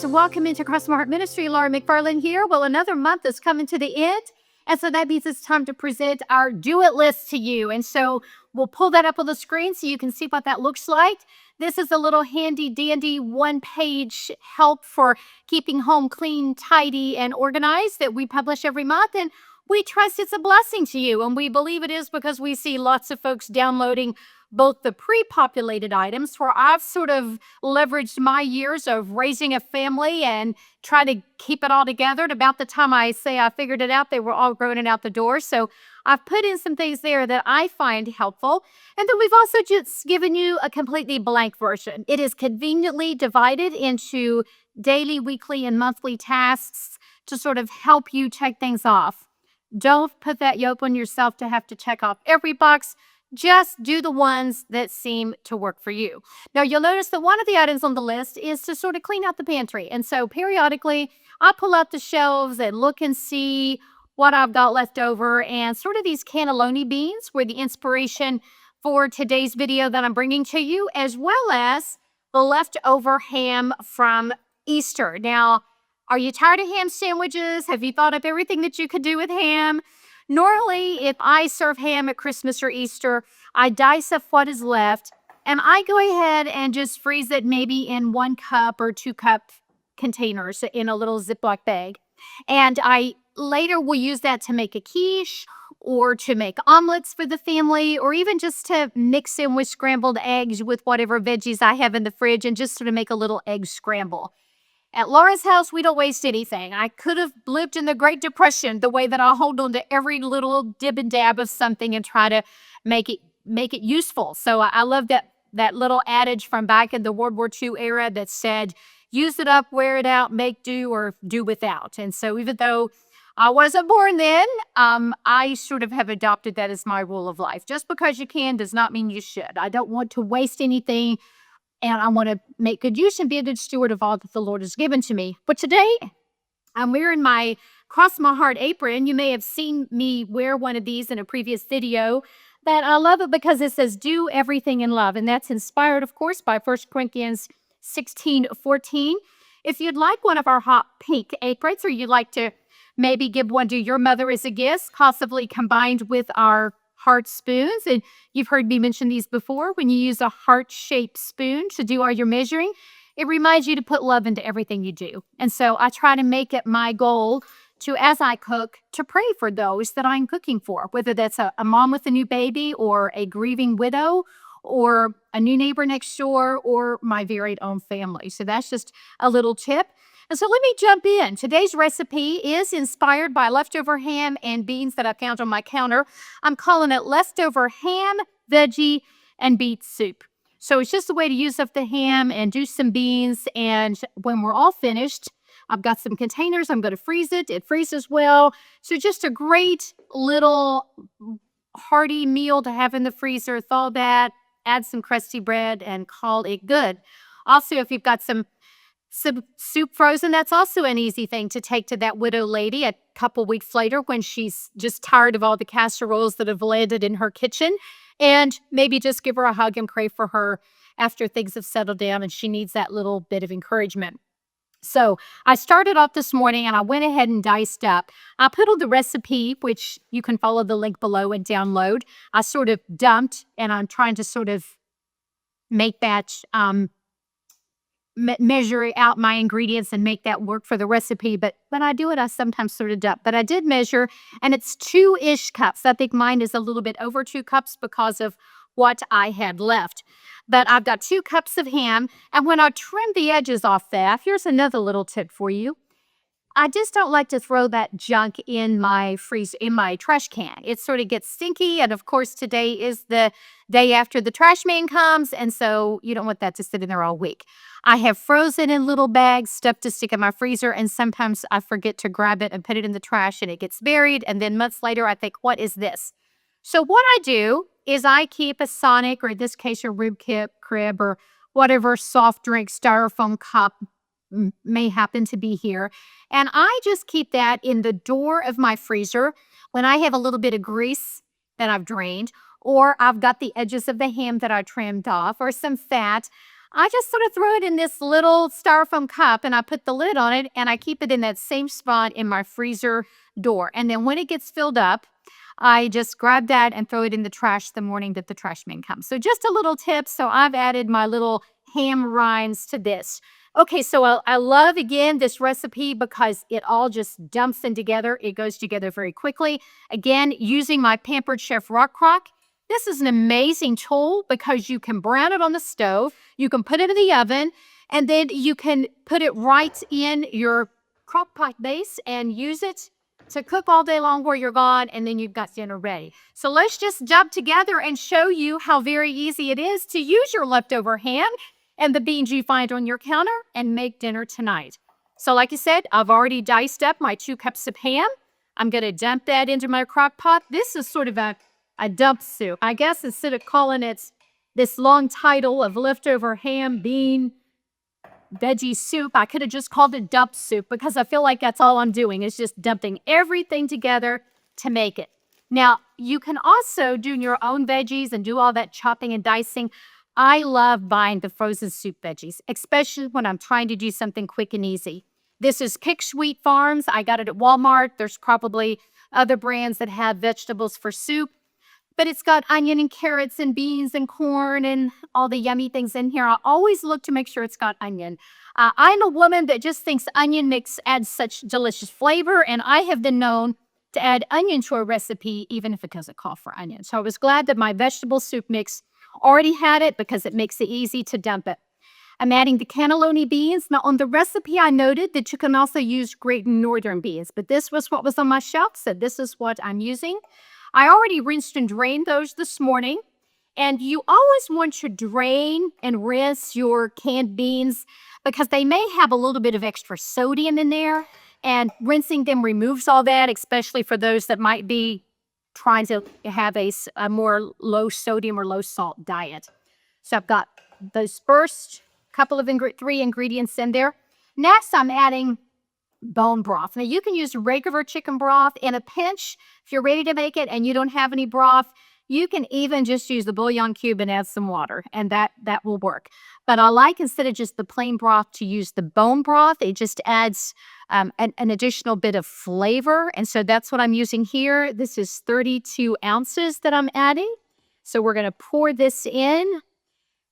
friends, welcome into Cross My Heart Ministry. Laura McFarland here. Well, another month is coming to the end. And so that means it's time to present our do it list to you. And so we'll pull that up on the screen so you can see what that looks like. This is a little handy dandy one-page help for keeping home clean, tidy, and organized that we publish every month. And we trust it's a blessing to you. And we believe it is because we see lots of folks downloading both the pre-populated items where I've sort of leveraged my years of raising a family and trying to keep it all together. And about the time I say I figured it out, they were all grown and out the door. So I've put in some things there that I find helpful. And then we've also just given you a completely blank version. It is conveniently divided into daily, weekly, and monthly tasks to sort of help you check things off. Don't put that yoke on yourself to have to check off every box. Just do the ones that seem to work for you. Now, you'll notice that one of the items on the list is to sort of clean out the pantry. And so periodically, I pull out the shelves and look and see what I've got left over. And sort of these cannelloni beans were the inspiration for today's video that I'm bringing to you, as well as the leftover ham from Easter. Now, are you tired of ham sandwiches? Have you thought of everything that you could do with ham? Normally, if I serve ham at Christmas or Easter, I dice up what is left and I go ahead and just freeze it maybe in 1 cup or 2 cup containers in a little Ziploc bag. And I later will use that to make a quiche or to make omelets for the family, or even just to mix in with scrambled eggs with whatever veggies I have in the fridge and just sort of make a little egg scramble. At Laura's house, we don't waste anything. I could have lived in the Great Depression the way that I hold on to every little dib and dab of something and try to make it useful. So I love that little adage from back in the World War II era that said, use it up, wear it out, make do, or do without. And so even though I wasn't born then, I sort of have adopted that as my rule of life. Just because you can does not mean you should. I don't want to waste anything. And I want to make good use and be a good steward of all that the Lord has given to me. But today, I'm wearing my Cross My Heart apron. You may have seen me wear one of these in a previous video. But I love it because it says, do everything in love. And that's inspired, of course, by 1 Corinthians 16:14. If you'd like one of our hot pink aprons, or you'd like to maybe give one to your mother as a gift, possibly combined with our heart spoons, and you've heard me mention these before. When you use a heart-shaped spoon to do all your measuring, it reminds you to put love into everything you do. And so I try to make it my goal to, as I cook, to pray for those that I'm cooking for, whether that's a mom with a new baby or a grieving widow or a new neighbor next door or my very own family. So that's just a little tip. And so let me jump in. Today's recipe is inspired by leftover ham and beans that I found on my counter. I'm calling it leftover ham, veggie, and beet soup. So it's just a way to use up the ham and do some beans. And when we're all finished, I've got some containers. I'm going to freeze it. It freezes well. So just a great little hearty meal to have in the freezer. Thaw that, add some crusty bread, and call it good. Also, if you've got some soup frozen, that's also an easy thing to take to that widow lady a couple weeks later when she's just tired of all the casseroles that have landed in her kitchen, and maybe just give her a hug and pray for her after things have settled down and she needs that little bit of encouragement. So I started off this morning and I went ahead and diced up. I put on the recipe, which you can follow the link below and download. I sort of dumped, and I'm trying to sort of make that measure out my ingredients and make that work for the recipe. But when I do it, I sometimes sort of dump. But I did measure, and it's 2-ish cups. I think mine is a little bit over 2 cups because of what I had left. But I've got 2 cups of ham, and when I trim the edges off that, here's another little tip for you. I just don't like to throw that junk in my trash can. It sort of gets stinky, and of course today is the day after the trash man comes, and so you don't want that to sit in there all week. I have frozen in little bags, stuff to stick in my freezer, and sometimes I forget to grab it and put it in the trash, and it gets buried, and then months later I think, what is this? So what I do is I keep a Sonic, or in this case a Rib Crib, or whatever soft drink styrofoam cup may happen to be here. And I just keep that in the door of my freezer when I have a little bit of grease that I've drained, or I've got the edges of the ham that I trimmed off, or some fat. I just sort of throw it in this little styrofoam cup and I put the lid on it and I keep it in that same spot in my freezer door. And then when it gets filled up, I just grab that and throw it in the trash the morning that the trash man comes. So just a little tip. So I've added my little ham rinds to this. Okay, so I love, again, this recipe because it all just dumps in together. It goes together very quickly. Again, using my Pampered Chef Rock Crock. This is an amazing tool because you can brown it on the stove, you can put it in the oven, and then you can put it right in your crock pot base and use it to cook all day long while you're gone, and then you've got dinner ready. So let's just jump together and show you how very easy it is to use your leftover ham and the beans you find on your counter and make dinner tonight. So like I said, I've already diced up my 2 cups of ham. I'm going to dump that into my crock pot. This is sort of a dump soup. I guess instead of calling it this long title of leftover ham, bean, veggie soup, I could have just called it dump soup because I feel like that's all I'm doing is just dumping everything together to make it. Now, you can also do your own veggies and do all that chopping and dicing. I love buying the frozen soup veggies, especially when I'm trying to do something quick and easy. This is Pick Sweet Farms. I got it at Walmart. There's probably other brands that have vegetables for soup, but it's got onion and carrots and beans and corn and all the yummy things in here. I always look to make sure it's got onion. I'm a woman that just thinks onion adds such delicious flavor, and I have been known to add onion to a recipe even if it doesn't call for onion. So I was glad that my vegetable soup mix already had it because it makes it easy to dump it. I'm adding the cannelloni beans. Now on the recipe, I noted that you can also use great northern beans, but this was what was on my shelf, so this is what I'm using. I already rinsed and drained those this morning, and you always want to drain and rinse your canned beans because they may have a little bit of extra sodium in there, and rinsing them removes all that, especially for those that might be trying to have a more low sodium or low salt diet. So I've got those first couple of 3 ingredients in there. Next, I'm adding bone broth. Now, you can use regular chicken broth in a pinch. If you're ready to make it and you don't have any broth, you can even just use the bouillon cube and add some water, and that will work. But I like, instead of just the plain broth, to use the bone broth. It just adds an additional bit of flavor, and so that's what I'm using here. This is 32 ounces that I'm adding. So we're going to pour this in,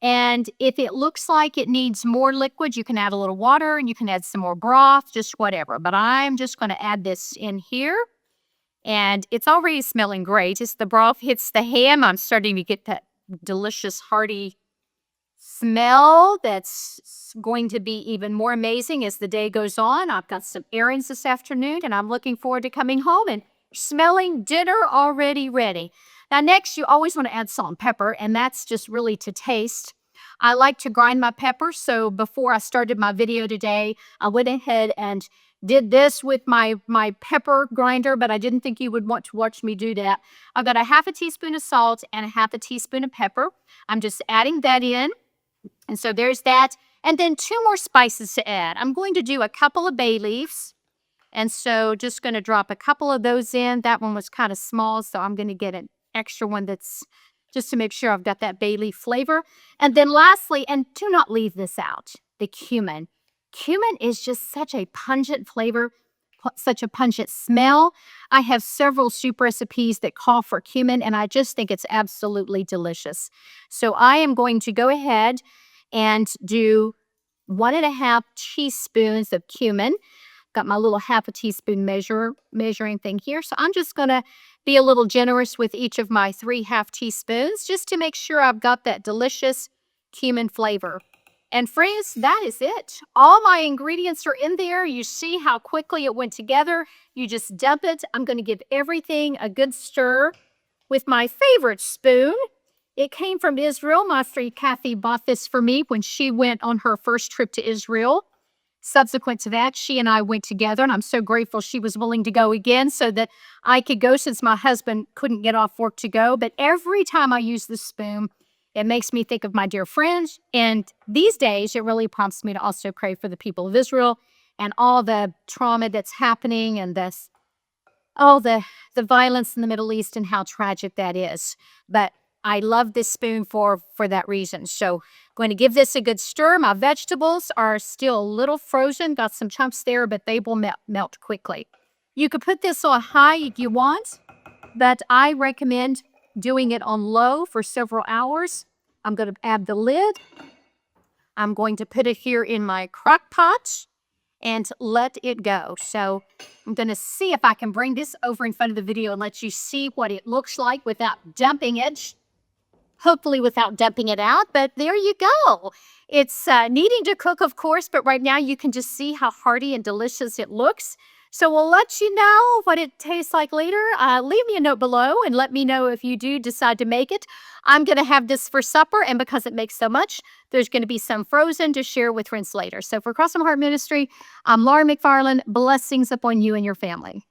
and if it looks like it needs more liquid, you can add a little water and you can add some more broth, just whatever. But I'm just going to add this in here. And it's already smelling great. As the broth hits the ham, I'm starting to get that delicious, hearty smell that's going to be even more amazing as the day goes on. I've got some errands this afternoon, and I'm looking forward to coming home and smelling dinner already ready. Now, next, you always want to add salt and pepper, and that's just really to taste. I like to grind my pepper, so before I started my video today, I went ahead and did this with my pepper grinder, but I didn't think you would want to watch me do that. I've got a 1/2 teaspoon of salt and a 1/2 teaspoon of pepper. I'm just adding that in. And so there's that. And then 2 more spices to add. I'm going to do a couple of bay leaves. And so just going to drop a couple of those in. That one was kind of small, so I'm going to get an extra one that's just to make sure I've got that bay leaf flavor. And then lastly, and do not leave this out, the cumin. Cumin is just such a pungent flavor, such a pungent smell. I have several soup recipes that call for cumin, and I just think it's absolutely delicious. So I am going to go ahead and do 1.5 teaspoons of cumin. Got my little 1/2 teaspoon measuring thing here. So I'm just going to be a little generous with each of my 3 1/2 teaspoons just to make sure I've got that delicious cumin flavor. And friends, that is it. All my ingredients are in there. You see how quickly it went together. You just dump it. I'm going to give everything a good stir with my favorite spoon. It came from Israel. My friend Kathy bought this for me when she went on her first trip to Israel. Subsequent to that, she and I went together, and I'm so grateful she was willing to go again so that I could go, since my husband couldn't get off work to go. But every time I use this spoon, it makes me think of my dear friends. And these days, it really prompts me to also pray for the people of Israel and all the trauma that's happening, and all the violence in the Middle East and how tragic that is. But I love this spoon for that reason. So I'm going to give this a good stir. My vegetables are still a little frozen. Got some chunks there, but they will melt quickly. You could put this on high if you want, but I recommend doing it on low for several hours. I'm going to add the lid. I'm going to put it here in my crock pot and let it go. So I'm going to see if I can bring this over in front of the video and let you see what it looks like without dumping it. Hopefully without dumping it out, but there you go. It's needing to cook, of course, but right now you can just see how hearty and delicious it looks. So we'll let you know what it tastes like later. Leave me a note below and let me know if you do decide to make it. I'm going to have this for supper, and because it makes so much, there's going to be some frozen to share with friends later. So for Cross From Heart Ministry, I'm Laura McFarland. Blessings upon you and your family.